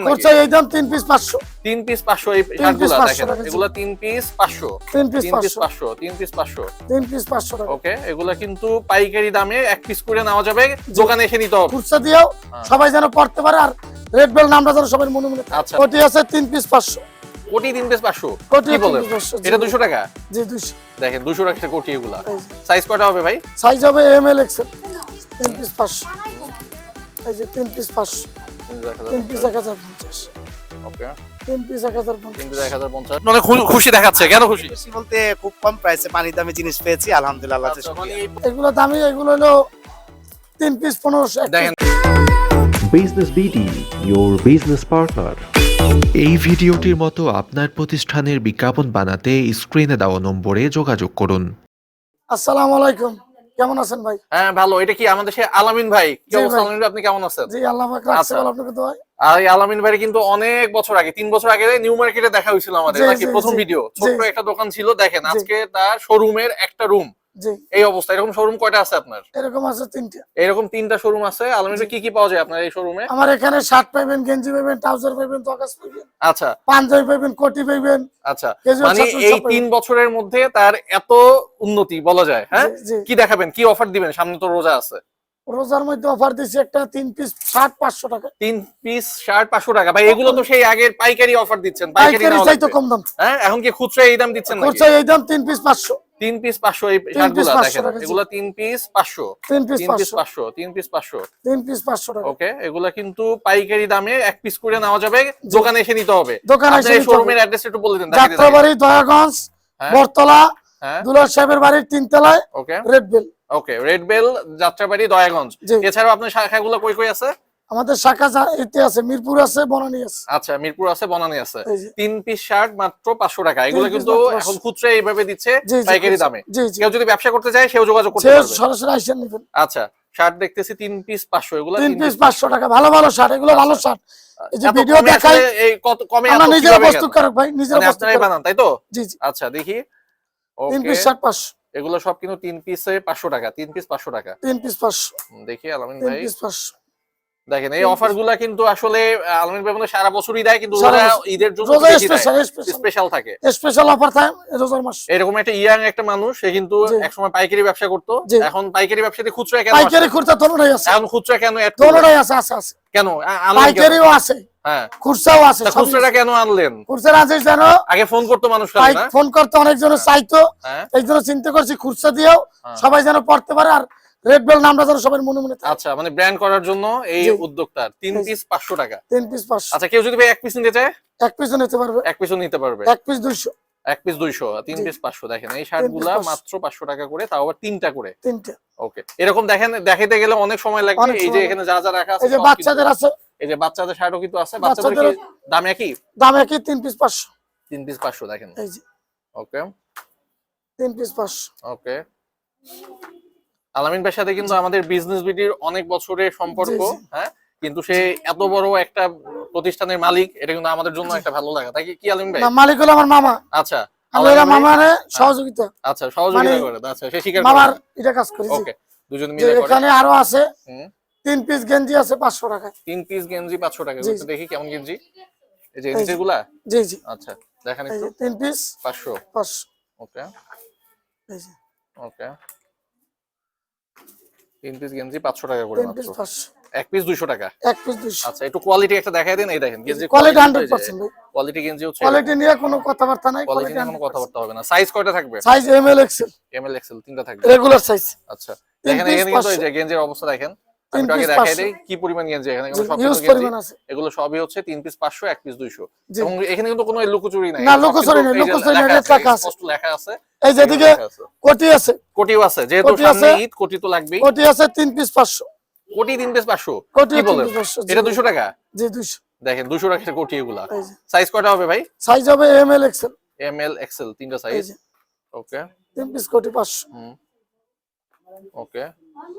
খরচা এই দাম 3 পিস 500 3 পিস 500 এই শার্টগুলো দেখেন এগুলো 3 পিস 500 3 পিস 500 3 পিস 500 3 পিস 500 টাকা ওকে এগুলো কিন্তু পাইকারি দামে এক পিস করে নেওয়া যাবে দোকানে এসে নিতে হবে খুচরা দিও সবাই যেন পড়তে পারে আর রেড বেল নামটা যেন সবার মনে মনে থাকে আচ্ছা কোটি আছে 3 পিস 500 কোটি 3 পিস 500 কোটি কি বলেন 3 পিস 500 এটা 200 টাকা জি 200 দেখেন 200 টাকা কোটি এগুলা সাইজ কয়টা হবে ভাই সাইজ হবে এম এল এক্সেল 3 পিস 500 এই যে 3 পিস 500 3 পিস 1050 ওকে 3 পিস 1050 3 পিস 1050 মানে খুশি দেখাচ্ছে কেন খুশি খুশি বলতে খুব কম প্রাইসে পানি দামে জিনিস পেয়েছি আলহামদুলিল্লাহ আল্লাহ আচ্ছা, মানে এগুলো দামি এগুলো হলো 3 পিস 1500 দেখেন business BD your business partner এই ভিডিওটির মতো আপনার প্রতিষ্ঠানের বিজ্ঞাপন বানাতে স্ক্রিনে দেওয়া নম্বরে যোগাযোগ করুন। আসসালামু আলাইকুম কেমন আছেন ভাই হ্যাঁ ভালো এটা কি আমাদের সে আলামিন ভাই কি জি অবস্থা ভাই। আলামিন ভাই আপনি কেমন আছেন জি আল্লাহ পাক রাখছে আচ্ছা। ভালো আপনাকে দোয়াই আর এই আলামিন ভাই কিন্তু অনেক বছর আগে 3 বছর আগে নিউ মার্কেটে দেখা হয়েছিল আমাদের জি, নাকি জি, প্রথম জি, ভিডিও জি। ছোট্ট একটা দোকান ছিল দেখেন জি। আজকে তার শোরুমের একটা রুম জি এই অবস্থা এরকম শোরুম কয়টা আছে আপনার এরকম আছে 3টা এরকম 3টা শোরুম আছে আলামিন ভাই কি কি পাওয়া যায় আপনার এই শোরুমে আমার এখানে শার্ট পাইবেন গেঞ্জি পাইবেন ট্রাউজার পাইবেন তকাস পাইবেন আচ্ছা পাঞ্জাবি পাইবেন কোটি পাইবেন আচ্ছা Casual মানে শার্ট এই সব পাবেন। 3 বছরের মধ্যে তার এত উন্নতি বলা যায় হ্যাঁ জি, জি। কি দেখাবেন কি অফার দিবেন সামনে তো রোজা আছে রোজার মধ্যে অফার দিছি একটা 3 পিস শার্ট 500 টাকা 3 পিস শার্ট 500 টাকা ভাই এগুলো তো সেই আগের পাইকারি অফার দিচ্ছেন পাইকারি নেওয়া চাই তো লাগবে। কম দাম হ্যাঁ এখন কি খুচরা এই দাম দিচ্ছেন নাকি খরচা এই দাম 3 পিস 500 3 পিস 500 এই 3 শার্টগুলো পিস 500 দেখেন টাকা, জি। এগুলো 3 piece 500 3 piece 3 piece 500 500 3 piece 500 3 piece 500 টাকা ওকে এগুলা কিন্তু পাইকারি দামে এক পিস করে নেওয়া যাবে দোকানে এসে নিতে হবে দোকানে এসে আপনার নিতে শোরুমের অ্যাড্রেস একটু বলে দেন যাত্রাবাড়ি দয়াগঞ্জ হ্যাঁ। বরতলা হ্যাঁ দুলার সাহেবের বাড়ির 3 তলায় okay red bell okay red bell Jatrabari Dayaganj জি। এছাড়াও আপনার শাখাগুলো কই কই আছে আমাদের শাখা এতে আছে মিরপুর আছে বনানী আছে আচ্ছা মিরপুর আছে বনানী আছে এই যে। 3 পিস শার্ট মাত্র 500 টাকা এগুলো 3 piece কিন্তু মাত্র 500 এখন খুচরা এইভাবে দিচ্ছে জি, জি, পাইকারি খুচরা। দামে জি, জি। কেউ যদি ব্যবসা করতে চায় সেও যোগাযোগ করতে সে পারবে সরাসরি আইসেন নেবেন আচ্ছা শার্ট দেখতেছি 3 পিস 500 এগুলো 3 পিস 500 টাকা ভালো ভালো শার্ট এগুলো ভালো শার্ট এই যে এত ভিডিও কমে দেখাই আসলে এই কত কমে আমরা এত নিজেরা কিভাবে প্রস্তুত কেন? করব ভাই নিজেরা মানে প্রস্তুত আপনারাই করব বানান তাই তো জি জি আচ্ছা দেখি 3 ওকে পিস শার্ট 500 এগুলো সব কিন্তু 3 পিসে 500 টাকা 3 পিস 500 টাকা 3 পিস 500 দেখি আলামিন 3 ভাই পিস 500 দেখেন এই অফার গুলা কিন্তু আসলে আলামিন ভাই মনে হয় সারা বছরই দেয় কিন্তু সারা ওরা বছর। ঈদের জন্য রোজা বেশি দেয় স্পেশাল স্পেশাল থাকে স্পেশাল অফার থাকে রোজার মাস এরকম একটা ইয়াং একটা মানুষ সে কিন্তু জি। একসময় পাইকারি ব্যবসা করতো জি। এখন পাইকারি ব্যবসাতে খুচরা কেন পাইকারি আসে? খুচরা দোনোটাই আছে এখন খুচরা কেন add করলেন? দোনোটাই আছে আছে আছে কেন আনলেন কেন? পাইকারিও আছে হ্যাঁ খুচরাও আছে তা খুচরাটা কেন আনলেন খুচরা আছে জানো আগে ফোন করতো মানুষ খালি না ফোন করতে অনেকজন চাইতো হ্যাঁ এই জন্য চিন্তা করছি খুচরা দিয়েও হ্যাঁ। সবাই যেন পড়তে পারে আর রেড বেল নামটা যেন সবার মনে মনে থাকে আচ্ছা মানে ব্র্যান্ড করার জন্য এই জি। উদ্যোক্তার 3 জি। পিস 500 টাকা 3 পিস 500 আচ্ছা কেউ যদি ভাই এক পিস নিতে চায় এক পিসও নিতে পারবে এক পিসও নিতে পারবে 1 পিস 200 এক পিস 200 3 জি। পিস 500 দেখেন এই শার্টগুলা 500 মাত্র 500 টাকা করে তাও আবার 3টা করে তিনটা ওকে এরকম দেখেন দেখাইতে গেলে অনেক সময় লাগবে অনেক এই যে সময় এখানে যা যা রাখা আছে এই যে সব কিন্তু- বাচ্চাদের আছে এই যে বাচ্চাদের শার্টও কিন্তু আছে বাচ্চাদের কি বাচ্চাদের- দাম একই দাম একই 3 পিস 500 3 পিস 500 দেখেন এই যে ওকে 3 পিস 500 ওকে আলামিন ভাইয়ের সাথে কিন্তু আমাদের বিজনেস বিডির অনেক বছরের সম্পর্ক জি, জি। হ্যাঁ কিন্তু সে এত বড় একটা প্রতিষ্ঠানের মালিক এটা কিন্তু আমাদের জন্য একটা ভালো লাগা তাই কি আলামিন ভাই না মালিক হলো আমার মামা আচ্ছা আমরা আলামিন ভাই- মামারে সহযোগিতা আচ্ছা সহযোগিতা মানে করে আচ্ছা সে স্বীকার মামার করে এটা কাজ করি জি। ওকে দুজন যে মিলে করে এখানে আরো আছে হুম 3 পিস গেঞ্জি আছে 500 টাকা 3 পিস গেঞ্জি 500 টাকা জি, একটু জি। দেখি কেমন গেঞ্জি এই যে এই যে। গেঞ্জিগুলা জি জি আচ্ছা দেখেন এই একটু যে 3 পিস 500 500 ওকে এই যে ওকে 3 পিস গেঞ্জি 500 টাকা করে 3 পিস মাত্র 500 এক পিস 200 টাকা 1 পিস 200 আচ্ছা একটু কোয়ালিটি একটা দেখাই দেন এই দেখেন গেঞ্জি কোয়ালিটি 100% ভাই কোয়ালিটি গেঞ্জি হচ্ছে কোয়ালিটি নিয়ে কোনো কথাবার্তা নাই কোয়ালিটি নিয়ে কোনো কথাবার্তা হবে না সাইজ কয়টা থাকবে size M L XL M L XL তিনটা থাকবে রেগুলার সাইজ আচ্ছা দেখেন piece এখানে কিন্তু এই 500 যে গেঞ্জির অবস্থা দেখেন আমি 3 একটু আগে piece দেখাই 500 দেই কি পরিমাণ গেঞ্জি এখানে এগুলো সব ইউজ কিন্তু গেঞ্জি পরিমাণ আছে এগুলো সবই হচ্ছে 3 পিস 500 এক পিস 200 জি। এবং এখানে কিন্তু কোনো লুকোচুরি নাই না, সব লুকোচুরি কিন্তু নাই, এই যে লুকোচুরি নাই, লেখা লেখা আছে। স্পষ্ট লেখা আছে এই যেদিকে লেখা আছে। কোটি আছে কোটিও আছে যেহেতু কোটি সামনে আছে। ঈদ কোটি তো লাগবেই কোটি আছে 3 পিস 500 কোটি 3 পিস 500 কোটি কি 3 বলেন পিস 500 এটা 200 টাকা জি 200 দেখেন 200 টাকা কোটি এগুলা এই যে সাইজ কয়টা হবে ভাই সাইজ হবে M L XL M L XL তিনটা এই সাইজ যে ওকে 3 পিস কোটি 500 হুম ওকে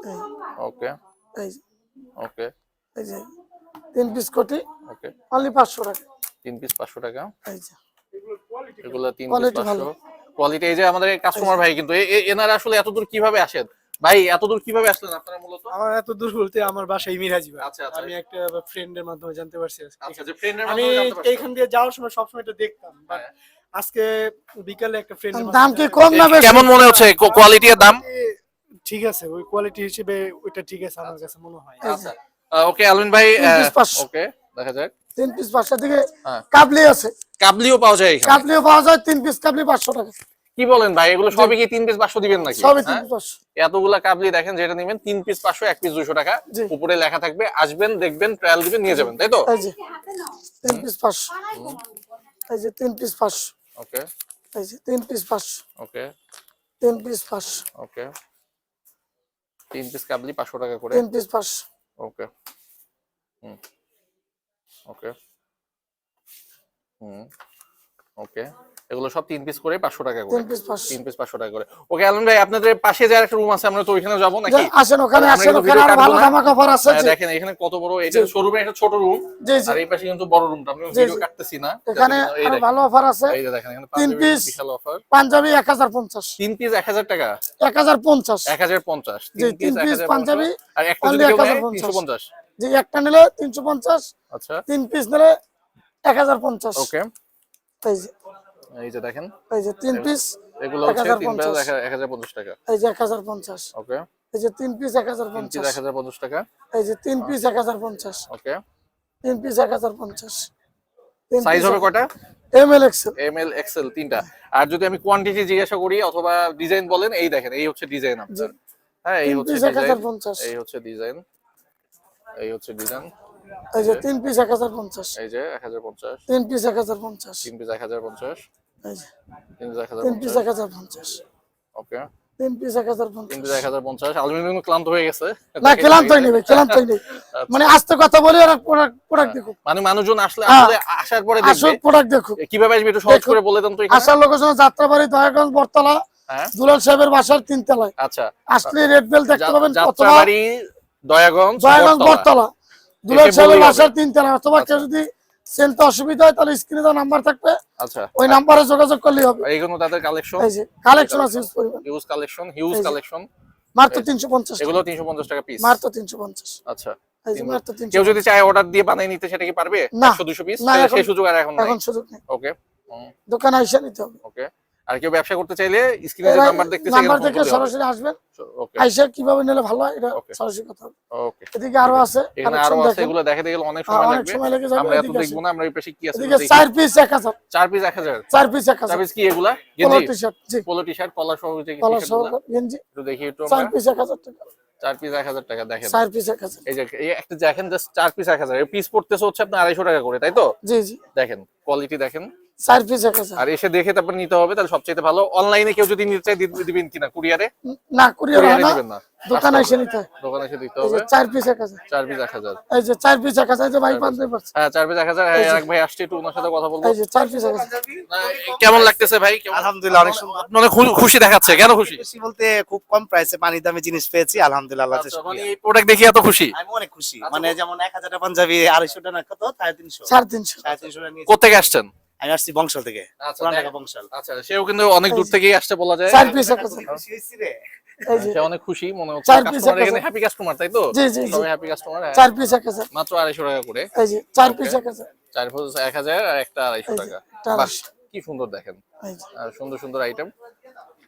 এই ওকে এই যে ওকে এই যে 3 পিস কোটি ওকে অনলি 500 টাকা 3 পিস 500 টাকা এই যে এগুলা 3 পিস Quality ভালো। 500 কোয়ালিটি এই যে আমাদের কাস্টমার ভাই কিন্তু এনারা আসলে এতদূর কিভাবে আসেন ভাই এত দূর কিভাবে আসলেন আপনারা মূলত? আমার এত দূর বলতে আমার বাসায় মিরাজি ভাই। আচ্ছা, আচ্ছা। আমি একটা ফ্রেন্ডের মাধ্যমে জানতে পারছি আজকে। আচ্ছা, যে ফ্রেন্ডের আমি মাধ্যমে জানতে পারছেন। এইখান দিয়ে যাওয়ার সময় সবসময় এটা দেখতাম, বাট হ্যাঁ। আজকে বিকালে একটা ফ্রেন্ডের দাম কি কম না বেশি? কেমন মনে হচ্ছে কোয়ালিটি এর দাম? ঠিক আছে, ওই কোয়ালিটি হিসেবে ওইটা ঠিক আছে আমার কাছে মনে হয়। আচ্ছা ওকে আলমিন ভাই, 3 piece 500 ওকে দেখা যাক। 3 পিস 500 থেকে হ্যাঁ। কাবলি আছে, কাবলিও পাওয়া যায় এখানে? কাবলিও পাওয়া যায়। 3 পিস কাবলি 500 টাকা, কি বলেন ভাই, এগুলো সবই কি 3 পিস 500 দিবেন নাকি? সবই 3 হ্যাঁ? পিস 500। এতগুলা কাবলি দেখেন, যেটা নেবেন 3 পিস 500, 1 পিস 200 টাকা। জি। উপরে লেখা থাকবে, আসবেন দেখবেন ট্রায়াল দিবেন নিয়ে যাবেন, তাই তো? এই যে 3 পিস 500, এই যে 3 পিস 500, ওকে এই যে 3 পিস 500, ওকে 3 পিস 500, ওকে 3 পিস কাবলি 500 টাকা করে। 3 পিস 500, ওকে হুম ওকে হুম ওকে এগুলো সব 3 পিস করে 500 টাকা করে। 3 পিস 500। 3 পিস 500 টাকা করে। ওকে আলমিন ভাই, আপনাদের পাশে যে একটা রুম আছে, আমরা তো ওইখানে যাব নাকি? আসেন ওখানে, আমরা আসেন কিন্তু ওখানে ভিডিও আর কাটবো ভালো না। ধামাকা অফার আছে। হ্যাঁ, জি দেখেন এখানে কত বড়, এটা শোরুমে একটা ছোট রুম, জি জি, আর এই পাশে কিন্তু বড় রুমটা। আমি জি, ভিডিও জি। কাটতেছি না। এখানে এই আর দেখেন, ভালো অফার আছে। এই যে দেখেন এখানে 3 পাঞ্জাবি পিস বিশাল অফার। পাঞ্জাবি 1050, 3 পিস 1000 টাকা, 1050, 1050। জি, 3 পিস 3 পিস 1050, পাঞ্জাবি আর একটা only যদি কেউ নেয় 1050। 350। জি, একটা নিলে 350, আচ্ছা 3 পিস নিলে 1050। ওকে এই যে, এই যে দেখেন, এই যে 3 পিস এগুলো হচ্ছে 3 পিস 1050, 1050 টাকা। এই যে 1050, ওকে এই যে 3 পিস 3 পিস 1050, 1050 টাকা। এই যে 3 পিস 1050, ওকে 3 পিস 1050। সাইজ হবে কয়টা? M L XL. M L XL তিনটা। আর যদি আমি কোয়ান্টিটি জিজ্ঞাসা করি অথবা ডিজাইন বলেন, এই দেখেন, এই হচ্ছে ডিজাইন আপনার। হ্যাঁ, এই 3 হচ্ছে পিস ডিজাইন, 1050, এই হচ্ছে ডিজাইন, এই হচ্ছে ডিজাইন। এই যে 3 পিস 1050, এই যে 1050, 3 পিস 1050, 3 পিস 1050, এই যে 3 পিস 3 পিস 1050। 1050, ওকে 3 পিস 3 পিস 1050। 1050। আলুমিনিয়াম ক্লান্ত হয়ে গেছে। না, ক্লান্ত হয়নি ভাই, ক্লান্ত হয়নি। মানে আস্তে কথা বলি আর প্রোডাক্ট দেখুক, মানে মানুষজন আসলে হ্যাঁ। আসলে আসার পরে আসল দেখবে প্রোডাক্ট দেখুক। কিভাবে আসবে, একটু সহজ করে বলে দেন তো এখানে। আসার লোকেশন যাত্রাবাড়ি, দয়াগঞ্জ, বটতলা, হ্যাঁ দুলাল সাহেবের বাসার 3 তলায়। আচ্ছা, আসলে রেড বেল দেখতে পাবেন, অথবা যাত্রাবাড়ি, দয়াগঞ্জ, দয়াগঞ্জ, বটতলা। বটতলা, দুলাল এসে সাহেবের বললেই বাসার হবে। 3 তলায়। অথবা কেউ আচ্ছা। যদি সেলতে অসুবিধা হয় তাহলে স্ক্রিনে দেওয়া নাম্বার থাকবে, আচ্ছা, ওই নাম্বারে যোগাযোগ করলেই হবে। আর এইগুলো তাদের কালেকশন, এই যে কালেকশন আছে হিউজ পরিমাণ, হিউজ কালেকশন, হিউজ এই যে। কালেকশন। মাত্র 350 এগুলো টাকা, 350 টাকা পিস। মাত্র 350। আচ্ছা, এই যে মাত্র 350। কেউ যদি চায় অর্ডার দিয়ে বানিয়ে নিতে, সেটা কি পারবে? না। 100-200 পিস, না, এখন- সেই সুযোগ আর এখন নাই। এখন সুযোগ নেই, ওকে দোকানে এসে নিতে হবে। ওকে। আর কেউ ব্যবসা করতে চাইলে স্ক্রিনে যে নাম্বার দেখতেছে, নাম্বার দেখে সরাসরি আসবেন, ওকে আইসা কিভাবে নিলে ভালো হয় এটা ওকে। সরাসরি কথা হবে। ওকে। এদিকে আরো আছে, এখানে আরো collection আছে, দেখেন। এগুলো দেখে গেলে অনেক সময় অনেক লাগবে। সময় লেগে যাবে, আমরা এত এদিকে দেখবো না, আমরা এই পাশে কি আছে এদিকে 4 পিস 1000, 4 পিস 1000। 4 পিস 4 1000, পিস কি এগুলা? পোলো গেঞ্জি, টি-শার্ট, জি পোলো টি-শার্ট, কলার সহ যে কলার সহ টি-শার্টগুলো। গেঞ্জি, একটু দেখি একটু 4 আমরা। পিস 1000 টাকা, 4 পিস 1000 টাকা দেখেন। 4 পিস 1000। এই যে এই একটা দেখেন, জাস্ট 4 পিস 1000। এই পিস পড়তেছে হচ্ছে আপনার 250 টাকা করে, তাই তো? জি জি, দেখেন কোয়ালিটি দেখেন। 4 পিস 1000। আর এসে দেখে তারপর নিতে হবে, তাহলে সবচেয়ে ভালো। অনলাইনে কেউ যদি নিতে চায় দিবেন কিনা? কুরিয়ারে? না, কুরিয়ার হয় কুরিয়ারে না, দিবেন না, দোকানে এসে নিতে হয়। দোকানে এসে দিতে এই যে হবে। 4 পিস 1000, 4 পিস 1000। এই যে 4 পিস 1000, এই যে ভাই 5%। হ্যাঁ 4 পিস 1000। হ্যাঁ, এক ভাই আসছে, একটু ওনার সাথে কথা বলবো। এই যে 4 পিস 1000। কেমন লাগতেছে ভাই? আলহামদুলিল্লাহ অনেক সুন্দর। মানে খুশি দেখাচ্ছে, কেন খুশি? খুশি বলতে খুব কম প্রাইসে পানি দামে জিনিস পেয়েছি, আলহামদুলিল্লাহ আল্লাহ আচ্ছা, চেষ্টা মানে করি। এই প্রোডাক্ট দেখে এত খুশি? আমি অনেক খুশি, মানে যেমন 1000 টাকা পাঞ্জাবি 250 টাকা কত 350, 350। 350 টাকা নিয়েছি। কোথেকে আসছেন? আমি আসছি বংশাল থেকে, আচ্ছা, পুরান দেখ- ঢাকা বংশাল। আচ্ছা, সেও কিন্তু অনেক দূর থেকেই আসছে বলা যায়। 4 পিস 1000। খুশি হয়েছি রে। এই যে সে অনেক খুশি মনে হচ্ছে। 4 পিস কাস্টমার 1000। এখানে হ্যাপি কাস্টমার, তাই তো? জি, জি, জি। সবাই হ্যাপি কাস্টমার। 4 পিস 1000। মাত্র 250 টাকা করে। এই যে 4 পিস 1000। 4 পিস 1000 আর একটা 250 এই যে, টাকা। একটা বাহ, 250 কি সুন্দর দেখেন। এই যে আর সুন্দর সুন্দর আইটেম।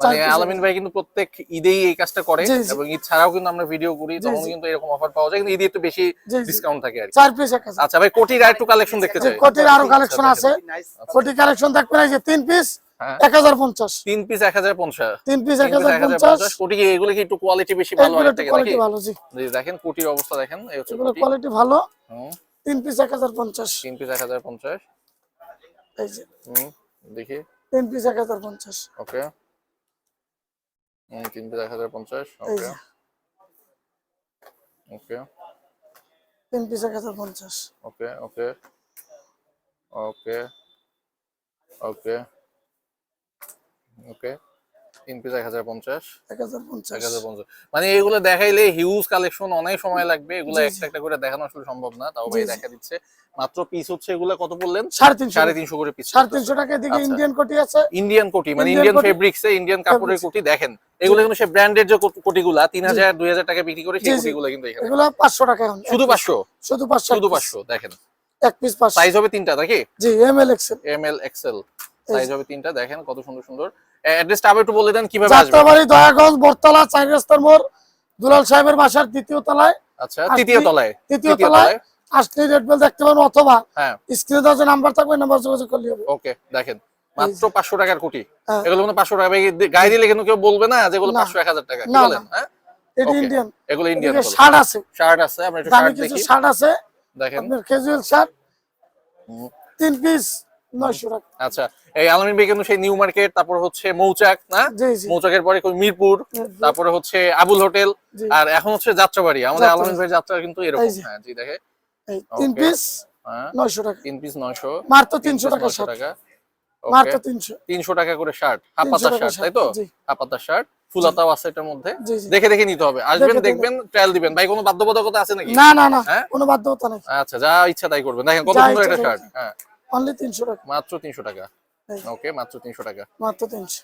4 মানে piece আলামিন ভাই কিন্তু প্রত্যেক ঈদেই এই কাজটা করে, জি, জি। এবং ঈদ ছাড়াও কিন্তু আমরা ভিডিও করি, জি, তখন জি। কিন্তু এরকম অফার পাওয়া যায়, কিন্তু ঈদে একটু বেশি জি, জি। ডিসকাউন্ট থাকে আর কি। 4 পিস 1000। আচ্ছা ভাই, কোটির আর একটু কালেকশন দেখতে যে চাই। কোটির আরো কালেকশন আছে, নাইস। কোটি কালেকশন দেখবেন। এই যে 3 পিস হ্যাঁ। 1050, 3 পিস 1050, 3 পিস 3 পিস 1050। 1050। কোটি কি এগুলো কি একটু কোয়ালিটি বেশি ভালো এগুলো হয় একটু থেকে নাকি? কোয়ালিটি ভালো, জি জি, দেখেন কোটির অবস্থা দেখেন, এই হচ্ছে এগুলো কোটি। কোয়ালিটি ভালো। হুম, 3 পিস 1050, 3 পিস 1050। এই যে হুম, দেখি। 3 পিস 1050, ওকে। 3 পিস 1050। এই ওকে যে ওকে 3 পিস 1050, ওকে ওকে ওকে ওকে ওকে 3 পিস 1050 1050 1050 মানে এগুলো দেখাইলে হিউজ কালেকশন, অনেক সময় লাগবে এগুলো জি, একটা একটা করে দেখানো আসলে সম্ভব না, তাও জি, ভাই জি। দেখা দিচ্ছে। মাত্র পিস হচ্ছে এগুলো কত বললেন? 350 350 করে পিস। 350 টাকা। এদিকে আচ্ছা। ইন্ডিয়ান কোটি আছে, ইন্ডিয়ান কোটি মানে Indian ইন্ডিয়ান কোটি। ফেব্রিক্সে ইন্ডিয়ান কাপড়ের Fabrics। কোটি দেখেন, এগুলো কিন্তু সে ব্র্যান্ডের যে কোটিগুলা 3000 2000 টাকা বিক্রি করে, জি, সেই জি। কোটিগুলো কিন্তু এখানে এগুলো 500 টাকা এখন। শুধু 500, শুধু 500, শুধু 500 দেখেন। এক পিস 500। সাইজ হবে তিনটা নাকি? জি, এমএল এক্সেল। এমএল এক্সেল এই সাইজ যে। হবে তিনটা, দেখেন কত সুন্দর সুন্দর। অ্যাড্রেসটা আবার একটু বলে দেন কিভাবে আসবে। যাত্রাবাড়ি, দয়াগঞ্জ, বটতলা, 4 রাস্তার মোড়, দুলাল সাহেবের বাসার দ্বিতীয় তলায়। আচ্ছা, তৃতীয় তলায়। তৃতীয় তলায় আসলে রেড বেল দেখতে পাবেন, অথবা হ্যাঁ স্ক্রিনে দেওয়া যে নাম্বার থাকবে, নাম্বার যোগাযোগ করলে হবে। ওকে, দেখেন মাত্র 500 টাকার কোটি। হ্যাঁ। এগুলো মানে 500 টাকা গায়ে দিলে কিন্তু কেউ বলবে না যেগুলো না। 500 1000 টাকা, কি না, বলেন? না। হ্যাঁ এটা Okay. ইন্ডিয়ান। এগুলো ইন্ডিয়ান এদিকে শার্ট আছে, শার্ট আছে, আমরা একটু দামি শার্ট কিছু দেখি। শার্ট আছে দেখেন আপনার ক্যাজুয়াল শার্ট, হুম। 3 পিস 900 টাকা। আচ্ছা, এই আলামিন ভাই কিন্তু সেই নিউ মার্কেট, তারপর হচ্ছে মৌচাক না, জি, জি। মৌচাকের পরে মিরপুর, তারপরে হচ্ছে আবুল হোটেল, জি। আর এখন হচ্ছে যাত্রাবাড়ি। আমাদের যাত্রাবাড়ি। আলামিন ভাইয়ের যাত্রা কিন্তু এরকম। এই যে। হ্যাঁ জি, দেখে এই 3 Okay. পিস হ্যাঁ 900 টাকা। 3 পিস 900, মাত্র 3 300 পিস টাকা 900 শার্ট। টাকা। মাত্র ওকে, 300। 300 টাকা করে শার্ট, হাফ 300 পাতার টাকা শার্ট, তাই তো? জি। হাফ পাতার শার্ট, ফুলাতাও আছে এটার মধ্যে। জি, জি। দেখে দেখে নিতে হবে, আসবেন দেখে দেখে। দেখবেন, ট্রায়াল দিবেন। ভাই কোনো বাধ্যবাধকতা আছে নাকি? না, না, না, হ্যাঁ? কোনো বাধ্যতা নেই। আচ্ছা, যা ইচ্ছা তাই করবেন। দেখেন কত যা সুন্দর ইচ্ছা একটা তাই শার্ট। করবেন। হ্যাঁ অনলি 300 টাকা। মাত্র 300 টাকা। এই যে, ওকে, মাত্র 300 টাকা। মাত্র 300।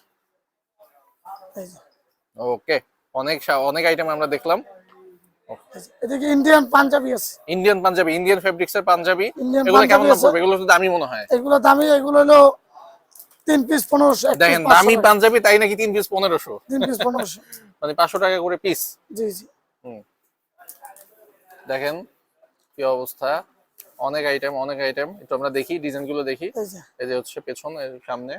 এই যে, ওকে, অনেক আইটেম আমরা দেখলাম। এই যে। এদিকে ইন্ডিয়ান পাঞ্জাবি আছে, ইন্ডিয়ান পাঞ্জাবি, ইন্ডিয়ান ফেব্রিক্স এর পাঞ্জাবি। ইন্ডিয়ান এগুলো কেমন পাঞ্জাবি দাম আছে। পড়বে? এগুলো তো দামি মনে হয়। এগুলো দামি, এগুলো হলো 3 পিস 1500, এক পিস দেখেন 500 দামি টাকা। পাঞ্জাবি, তাই নাকি 3 পিস 1500, 3 পিস 1500। মানে 500 টাকা করে পিস। জি, জি। দেখেন কি অবস্থা, অনেক আইটেম, অনেক আইটেম। একটু আমরা দেখি ডিজাইন গুলো দেখি। এই যে, এই যে হচ্ছে পেছন, এর সামনে।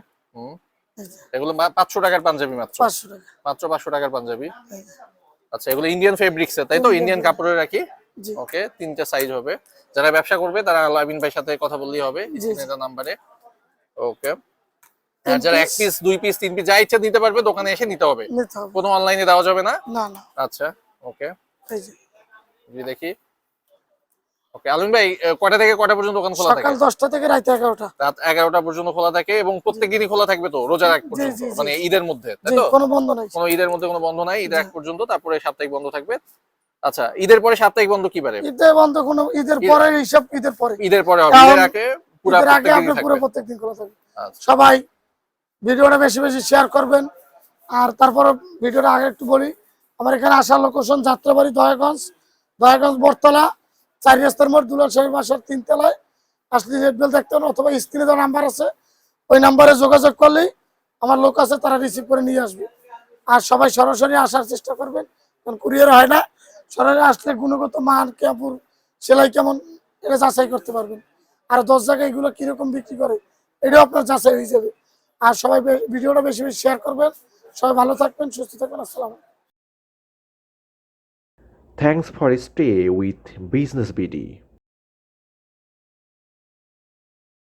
এই যে, এগুলো 500 টাকার পাঞ্জাবি মাত্র, 500 টাকা। মাত্র 500 টাকার পাঞ্জাবি। এই যে, আচ্ছা, এগুলো ইন্ডিয়ান ফেব্রিক্স এর, তাই তো? Indian ইন্ডিয়ান কাপড়ের রাখি। জি। ওকে, তিনটা সাইজ হবে। যারা ব্যবসা করবে তারা আলামিন ভাইয়ের সাথে কথা বললেই হবে জি, জি। স্ক্রিনে নাম্বারে। ওকে, তিন যারা piece। 1 পিস 2 পিস 3 পিস যা ইচ্ছা নিতে পারবে, দোকানে এসে নিতে হবে, নিতে হবে। কোনো অনলাইনে দেওয়া যাবে না। না, না। আচ্ছা ওকে, এই যে, জি দেখি। ওকে, আলামিন ভাই কয়টা থেকে কয়টা পর্যন্ত দোকান খোলা থাকে? সকাল 10টা থেকে রাত 11টা। রাত 11টা পর্যন্ত খোলা থাকে, এবং প্রত্যেকদিনই খোলা থাকবে তো রোজার আগ পর্যন্ত, জি, জি। মানে ঈদের মধ্যে, তাই জি, তো? কোনো বন্ধ নাই। কোনো ঈদের মধ্যে কোনো বন্ধ নাই, ঈদের আগ পর্যন্ত, তারপরে সাপ্তাহিক বন্ধ থাকবে। আচ্ছা, ঈদের পরে সাপ্তাহিক বন্ধ কি বারে? ঈদের বন্ধ কোনো, ঈদের পরে হিসাব, ঈদের পরে। ঈদের পরে হবে, কারণ ঈদের আগে পুরো ঈদের আগে প্রত্যেকদিনই আপনি পুরো থাকবে। প্রত্যেকদিন খোলা থাকবে। আচ্ছা, সবাই ভিডিওটা বেশি বেশি শেয়ার করবেন। আর তারপর ভিডিওটা আগে একটু বলি, আমার এখানে আসার লোকেশন যাত্রাবাড়ি, দয়াগঞ্জ, দয়াগঞ্জ বটতলা, 4 রাস্তার মোড়, দুলাল সাহেব বাসার 3 তলায় আসলে রেড বেল দেখতে হবে, অথবা স্ক্রিনে দেওয়া নাম্বার আছে, ওই নাম্বারে যোগাযোগ করলেই আমার লোক আছে, তারা রিসিভ করে নিয়ে আসবে। আর সবাই সরাসরি আসার চেষ্টা করবেন, কারণ কুরিয়ার হয় না। সরাসরি আসলে গুণগত মান, কাপড় সেলাই কেমন, এটা যাচাই করতে পারবেন। আর 10 জায়গায় এগুলো কিরকম বিক্রি করে, এটাও আপনার যাচাই হয়ে যাবে। আর সবাই ভিডিওটা বেশি বেশি শেয়ার করবেন। সবাই ভালো থাকবেন, সুস্থ থাকবেন। আসসালাম। Thanks for stay with Business BD.